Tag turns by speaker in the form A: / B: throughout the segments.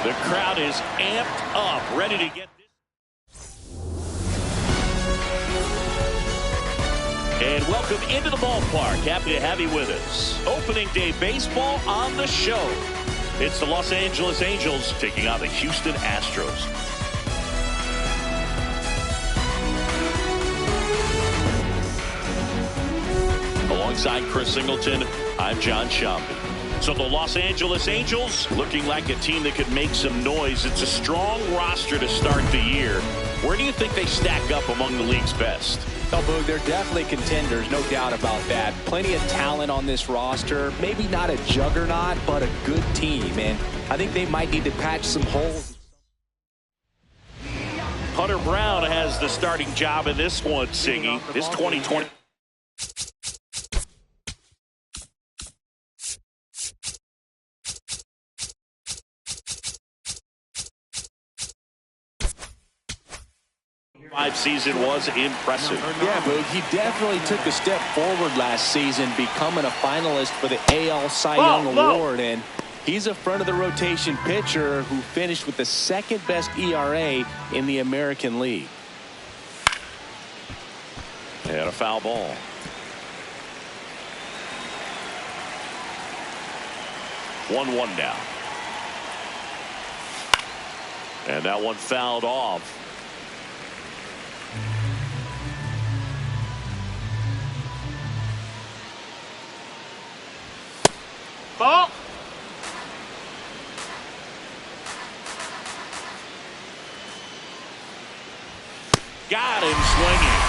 A: The crowd is amped up, ready to get this. And welcome into the ballpark. Happy to have you with us. Opening day baseball on the show. It's the Los Angeles Angels taking on the Houston Astros. Alongside Chris Singleton, I'm John Shambi. So the Los Angeles Angels looking like a team that could make some noise. It's a strong roster to start the year. Where do you think they stack up among the league's best?
B: Oh, Boog, they're definitely contenders, no doubt about that. Plenty of talent on this roster. Maybe not a juggernaut, but a good team. And I think they might need to patch some holes.
A: Hunter Brown has the starting job in this one, Singy. This 2020. Season was impressive.
B: Yeah, Boog, he definitely took a step forward last season, becoming a finalist for the AL Cy Young Award, and he's a front of the rotation pitcher who finished with the second best ERA in the American League.
A: And a foul ball. One now. And that one fouled off.
C: Ball.
A: Got him swinging.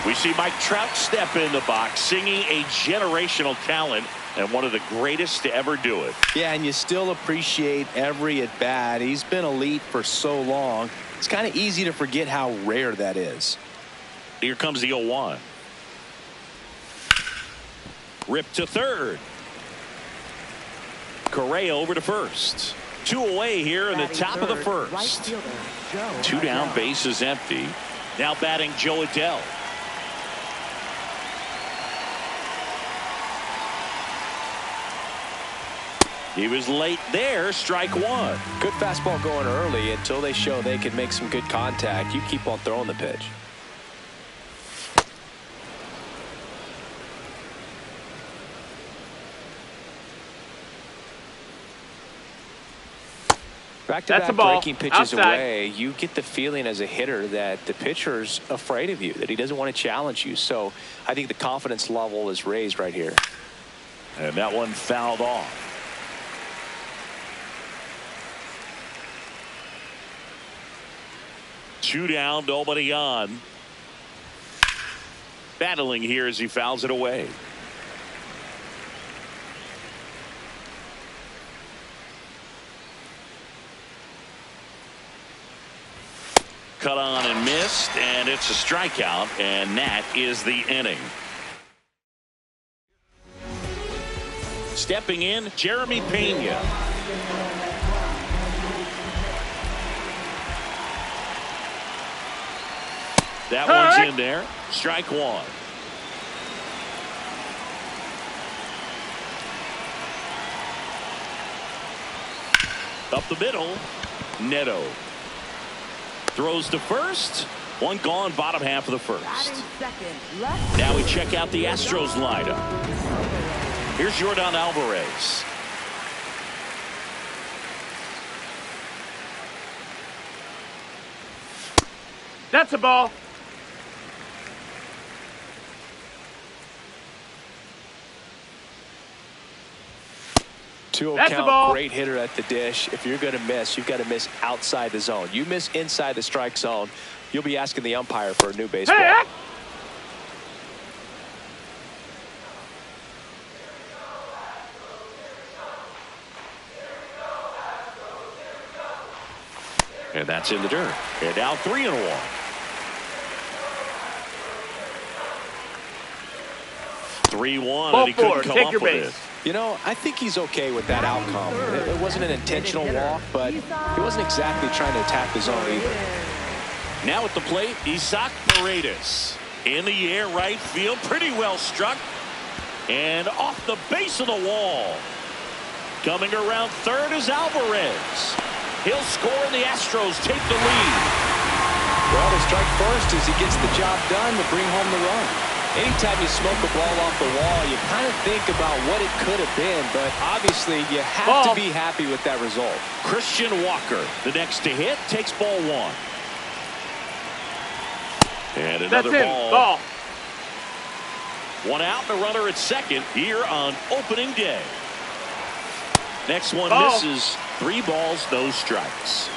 A: We see Mike Trout step in the box, singing a generational talent and one of the greatest to ever do it.
B: Yeah, and you still appreciate every at-bat. He's been elite for so long. It's kind of easy to forget how rare that is.
A: Here comes the 0-1. Ripped to third. Correa over to first. 2 away here in the top of the first. 2 down, bases empty. Now batting Joe Adell. He was late there, strike one.
B: Good fastball going early until they show they can make some good contact. You keep on throwing the pitch. Back-to-back breaking pitches away, you get the feeling as a hitter that the pitcher's afraid of you, that he doesn't want to challenge you. So I think the confidence level is raised right here.
A: And that one fouled off. Two down, nobody on. Battling here as he fouls it away. Cut on and missed, and it's a strikeout, and that is the inning. Stepping in, Jeremy Pena. That one's in there. Strike one. Up the middle, Neto. Throws to first. One gone, bottom half of the first. Now we check out the Astros lineup. Here's Yordan Alvarez.
C: That's a ball.
B: That's count, great hitter at the dish. If you're going to miss, you've got to miss outside the zone. You miss inside the strike zone, you'll be asking the umpire for a new baseball.
C: Hey.
A: And that's in the dirt. And now 3-1. And he couldn't come up with it.
B: You know, I think he's okay with that outcome. It wasn't an intentional walk, but he wasn't exactly trying to attack the zone either.
A: Now at the plate, Isaac Paredes. In the air, right field, pretty well struck. And off the base of the wall. Coming around third is Alvarez. He'll score and the Astros take the lead.
B: Well, the strike first as he gets the job done to bring home the run. Anytime you smoke a ball off the wall, you kind of think about what it could have been, but obviously you have to be happy with that result.
A: Christian Walker, the next to hit, takes ball one. And another ball. One out and a runner at second here on opening day. Next one misses. 3 balls, no strikes.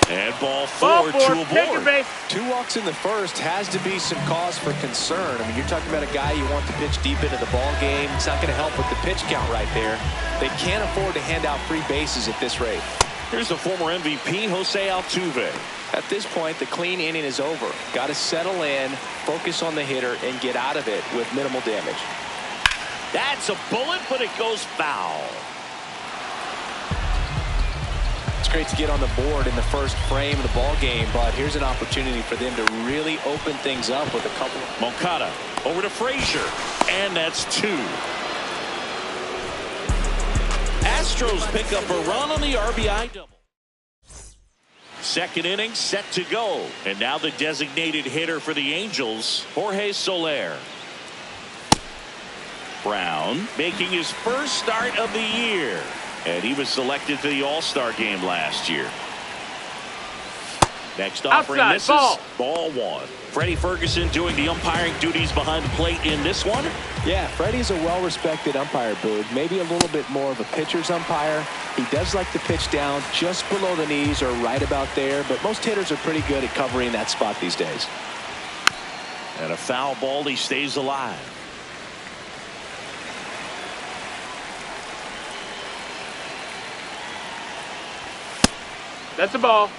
A: And ball 4 to a board.
B: 2 walks in the first has to be some cause for concern. I mean, you're talking about a guy you want to pitch deep into the ball game. It's not going to help with the pitch count right there. They can't afford to hand out free bases at this rate.
A: Here's the former MVP, Jose Altuve.
B: At this point, the clean inning is over. Got to settle in, focus on the hitter, and get out of it with minimal damage.
A: That's a bullet, but it goes foul.
B: It's great to get on the board in the first frame of the ball game, but here's an opportunity for them to really open things up with a couple.
A: Moncada over to Frazier, and that's 2. Astros pick up a run on the RBI double. Second inning set to go, and now the designated hitter for the Angels, Jorge Soler. Brown making his first start of the year, and he was selected to the All-Star game last year. Next offering misses. Ball 1. Freddie Ferguson doing the umpiring duties behind the plate in this one.
B: Yeah, Freddie's a well-respected umpire, Boog. Maybe a little bit more of a pitcher's umpire. He does like to pitch down just below the knees or right about there, but most hitters are pretty good at covering that spot these days.
A: And a foul ball, he stays alive.
C: That's a ball.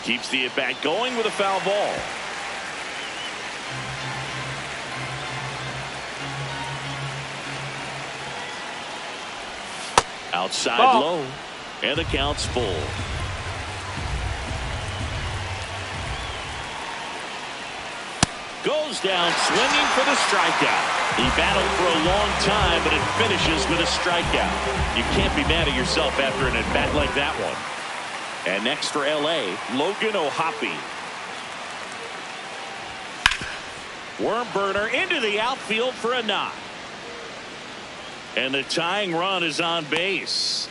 A: Keeps the at-bat going with a foul ball. Outside low, and the count's full. Goes down swinging for the strikeout. He battled for a long time, but it finishes with a strikeout. You can't be mad at yourself after an at-bat like that one. And next for L.A., Logan O'Hoppe. Worm burner into the outfield for a knock. And the tying run is on base.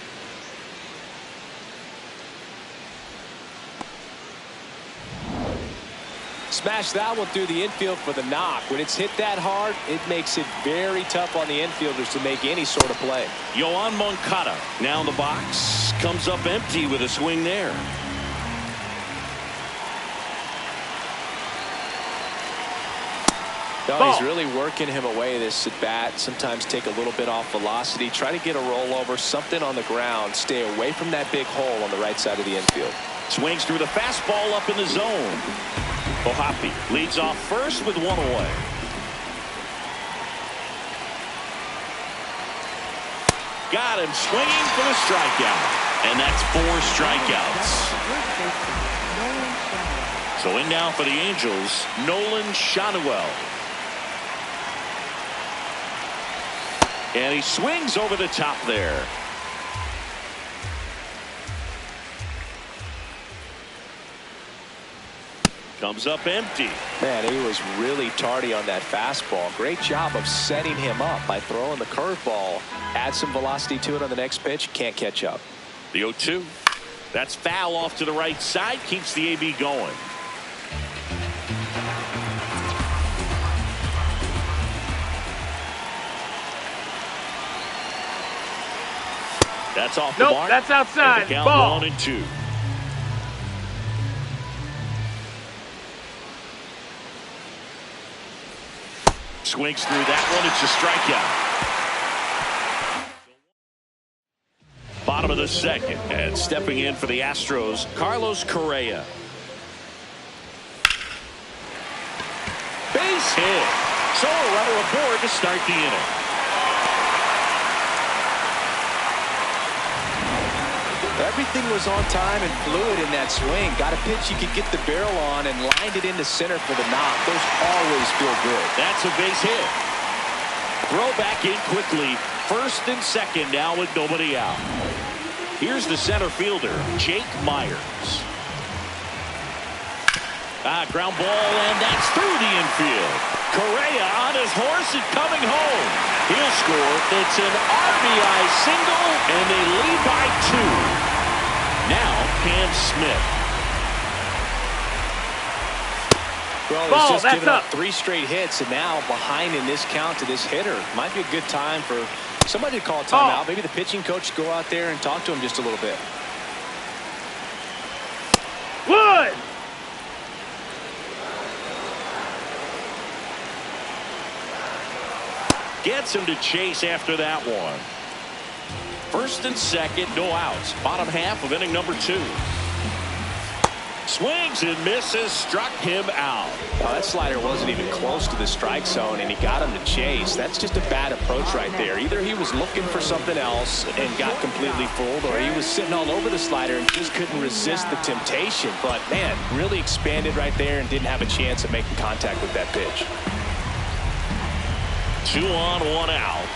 B: Smash that one through the infield for the knock. When it's hit that hard, it makes it very tough on the infielders to make any sort of play.
A: Yoan Moncada now in the box. Comes up empty with a swing there.
B: No, he's really working him away this at bat. Sometimes take a little bit off velocity. Try to get a rollover, something on the ground. Stay away from that big hole on the right side of the infield.
A: Swings through the fastball up in the zone. O'Hoppe leads off first with 1 away. Got him swinging for the strikeout. And that's 4 strikeouts. So in now for the Angels, Nolan Schanuel. And he swings over the top there. Comes up empty.
B: Man, he was really tardy on that fastball. Great job of setting him up by throwing the curveball. Add some velocity to it on the next pitch. Can't catch up.
A: The 0-2. That's foul off to the right side. Keeps the AB going. That's off the mark.
C: That's outside.
A: And the count
C: Ball.
A: 1-2. Swings through that one. It's a strikeout. Bottom of the second, and stepping in for the Astros, Carlos Correa. Base hit. So a runner aboard to start the inning.
B: That Everything was on time and fluid in that swing. Got a pitch you could get the barrel on and lined it into center for the knock. Those always feel good.
A: That's a base hit. Throw back in quickly. First and second now with nobody out. Here's the center fielder, Jake Myers. Ground ball, and that's through the infield. Correa on his horse and coming home. He'll score. It's an RBI single, and they lead by 2. Now, Cam Smith.
B: Well, he's just given up 3 straight hits, and now behind in this count to this hitter. Might be a good time for somebody to call a timeout. Maybe the pitching coach go out there and talk to him just a little bit.
C: Wood!
A: Gets him to chase after that one. First and second, no outs. Bottom half of inning number 2. Swings and misses, struck him out.
B: Oh, that slider wasn't even close to the strike zone, and he got him to chase. That's just a bad approach right there. Either he was looking for something else and got completely fooled, or he was sitting all over the slider and just couldn't resist the temptation. But, man, really expanded right there and didn't have a chance of making contact with that pitch.
A: 2 on, 1 out.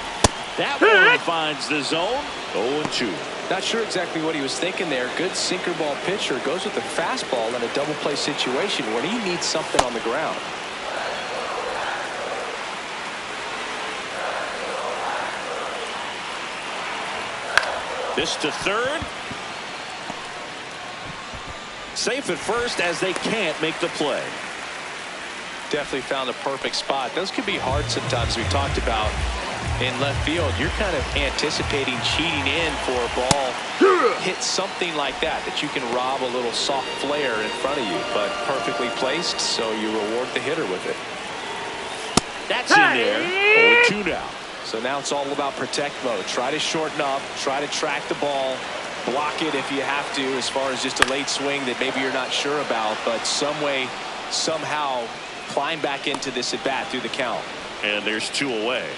A: That one finds the zone. 0-2.
B: Not sure exactly what he was thinking there. Good sinker ball pitcher goes with the fastball in a double play situation when he needs something on the ground.
A: This to third. Safe at first as they can't make the play.
B: Definitely found a perfect spot. Those can be hard sometimes. We talked about in left field, you're kind of anticipating cheating in for a ball. Hit something like that you can rob a little soft flare in front of you, but perfectly placed, so you reward the hitter with it.
A: That's in there. 0-2 now.
B: So now it's all about protect mode. Try to shorten up, try to track the ball, block it if you have to, as far as just a late swing that maybe you're not sure about, but some way, somehow climb back into this at bat through the count.
A: And there's 2 away.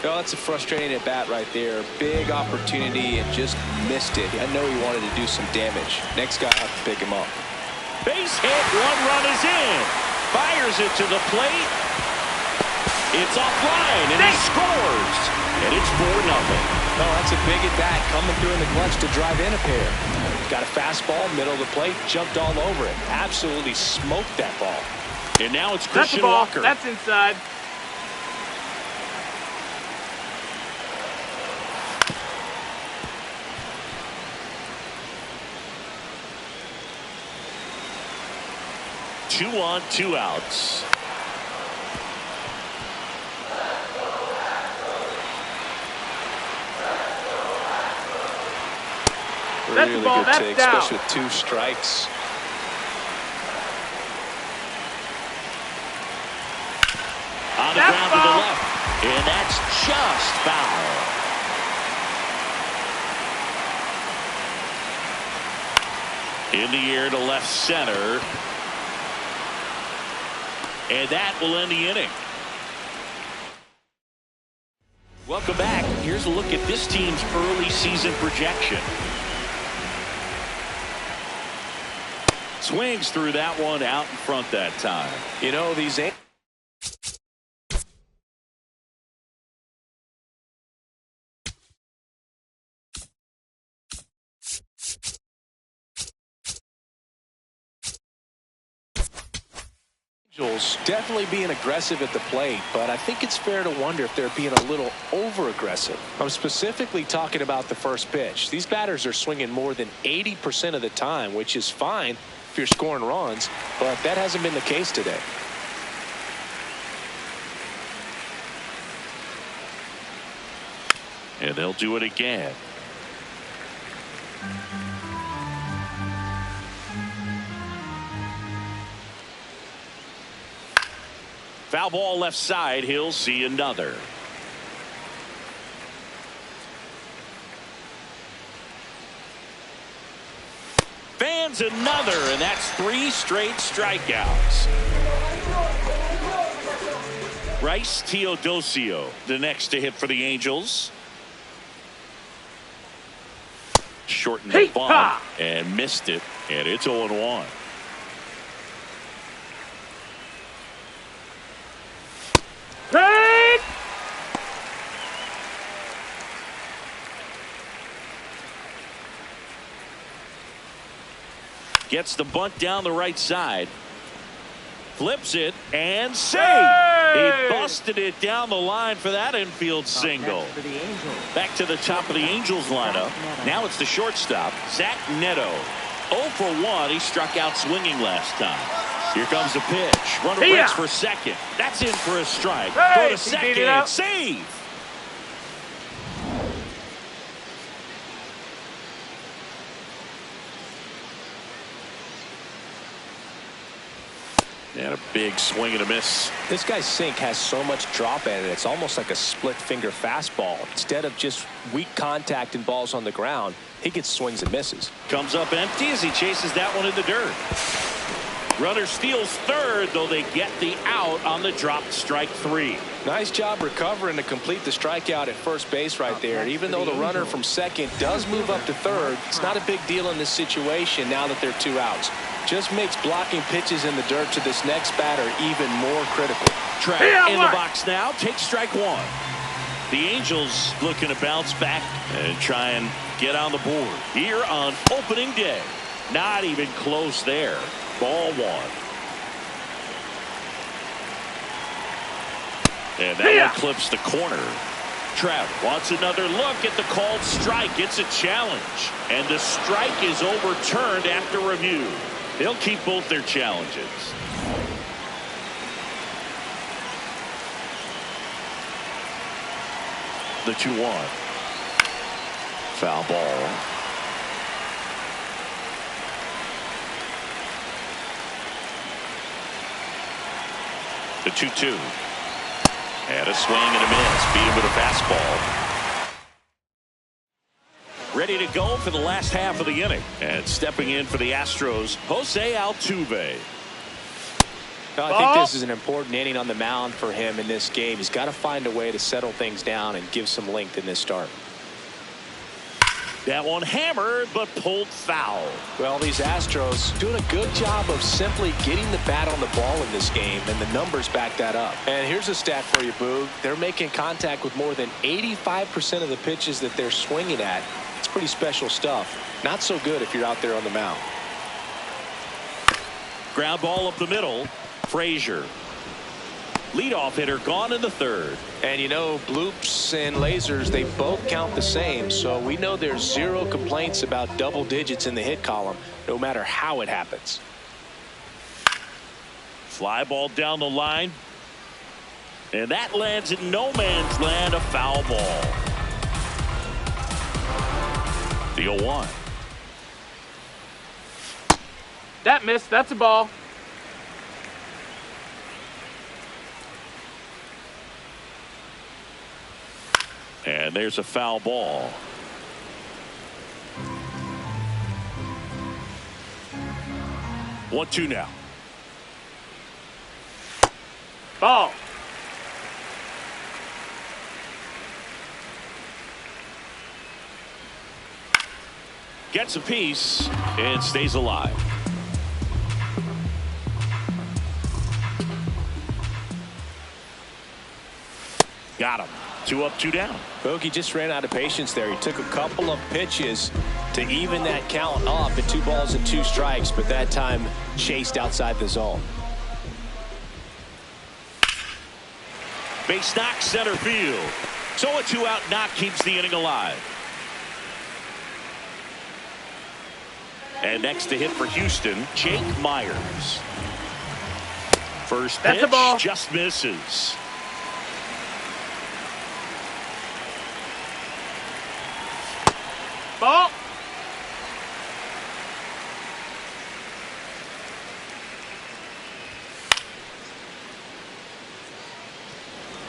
B: Oh, that's a frustrating at bat right there. Big opportunity and just missed it. I know he wanted to do some damage. Next guy have to pick him up.
A: Base hit, 1 run is in. Fires it to the plate. It's offline and he scores. And it's 4-0.
B: Oh, that's a big at bat coming through in the clutch to drive in a pair. Got a fastball, middle of the plate, jumped all over it. Absolutely smoked that ball.
A: And now it's Christian
C: That's a ball.
A: Walker.
C: That's inside.
A: Two on, 2 outs.
C: That's
B: Really
C: the ball.
B: good
C: That's
B: take,
C: down.
B: especially with 2 strikes.
A: On the ground to the left. And that's just foul. In the air to left center. And that will end the inning. Welcome back. Here's a look at this team's early season projection. Swings through that one out in front that time.
B: You know, these Angels definitely being aggressive at the plate, but I think it's fair to wonder if they're being a little over aggressive. I'm specifically talking about the first pitch. These batters are swinging more than 80% of the time, which is fine if you're scoring runs, but that hasn't been the case today.
A: And they'll do it again. Foul ball left side. He'll see another. Fans another, and that's 3 straight strikeouts. Bryce Teodosio, the next to hit for the Angels. shorten the bunt and missed it, and it's 0-1.
C: Hey!
A: Gets the bunt down the right side. Flips it and save.
C: Hey!
A: He busted it down the line for that infield single. Back to the top of the Angels lineup. Now it's the shortstop, Zach Neto. 0 for 1. He struck out swinging last time. Here comes the pitch. Runner breaks for second. That's in for a strike.
C: Hey,
A: Throw to second. Save. And a big swing and a miss.
B: This guy's sink has so much drop in it. It's almost like a split finger fastball. Instead of just weak contact and balls on the ground, he gets swings and misses.
A: Comes up empty as he chases that one in the dirt. Runner steals third, though they get the out on the dropped strike 3.
B: Nice job recovering to complete the strikeout at first base right there. Even though the runner from second does move up to third, it's not a big deal in this situation now that there are 2 outs. Just makes blocking pitches in the dirt to this next batter even more critical.
A: Track in the box now. Take strike 1. The Angels looking to bounce back and try and get on the board here on opening day. Not even close there. Ball 1. And that one clips the corner. Trout wants another look at the called strike. It's a challenge. And the strike is overturned after review. They'll keep both their challenges. The 2-1. Foul ball. The 2-2. And a swing and a miss. Beat him with a fastball. Ready to go for the last half of the inning. And stepping in for the Astros, Jose Altuve.
B: I think this is an important inning on the mound for him in this game. He's got to find a way to settle things down and give some length in this start.
A: That one hammered, but pulled foul.
B: Well, these Astros doing a good job of simply getting the bat on the ball in this game, and the numbers back that up. And here's a stat for you, Boog. They're making contact with more than 85% of the pitches that they're swinging at. It's pretty special stuff. Not so good if you're out there on the mound.
A: Ground ball up the middle. Frazier. Leadoff hitter gone in the third.
B: And you know, bloops and lasers, they both count the same, so we know there's 0 complaints about double digits in the hit column, no matter how it happens.
A: Fly ball down the line. And that lands in no man's land, a foul ball. The 0-1.
C: That missed. That's a ball.
A: And there's a foul ball. One, 2 now.
C: Ball.
A: Gets a piece and stays alive. Got him. 2 up, 2 down.
B: Bogey just ran out of patience there. He took a couple of pitches to even that count up at 2 balls and 2 strikes, but that time chased outside the zone.
A: Base knock, center field. So a 2-out knock keeps the inning alive. And next to hit for Houston, Jake Myers. First pitch,
C: that's a ball.
A: Just misses.
C: Ball.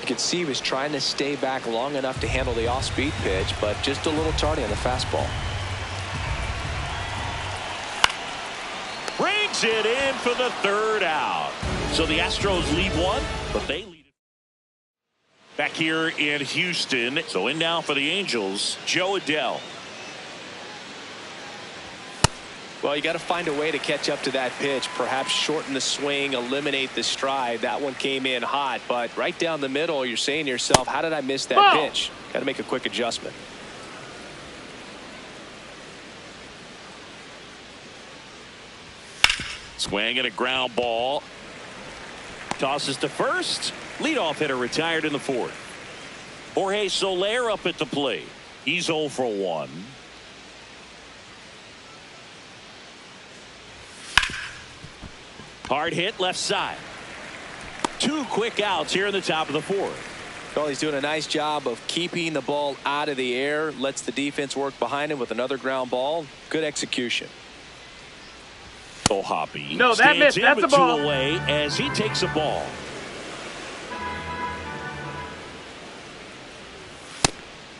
B: You could see he was trying to stay back long enough to handle the off-speed pitch, but just a little tardy on the fastball.
A: Brings it in for the 3rd out. So the Astros lead 1, but they lead it. Back here in Houston. So in now for the Angels, Joe Adell.
B: Well, you got to find a way to catch up to that pitch. Perhaps shorten the swing, eliminate the stride. That one came in hot, but right down the middle, you're saying to yourself, how did I miss that pitch? Got to make a quick adjustment.
A: Swing and a ground ball. Tosses to first. Leadoff hitter retired in the fourth. Jorge Soler up at the plate. He's 0 for 1. Hard hit left side. 2 quick outs here in the top of the fourth.
B: Well, he's doing a nice job of keeping the ball out of the air. Lets the defense work behind him with another ground ball. Good execution.
A: Hoppy
C: no, that missed. That's a ball.
A: 2 away as he takes a ball.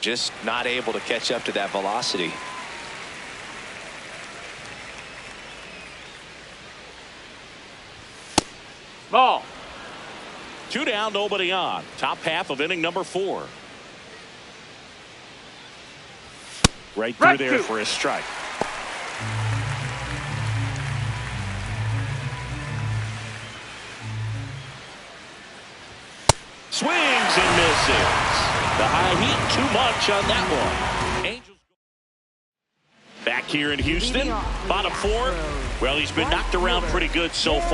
B: Just not able to catch up to that velocity.
C: Ball.
A: 2 down, nobody on. Top half of inning number 4. Right through there for a strike. Swings and misses. The high heat too much on that one. Angels back here in Houston. Bottom 4. Well, he's been knocked around pretty good so far.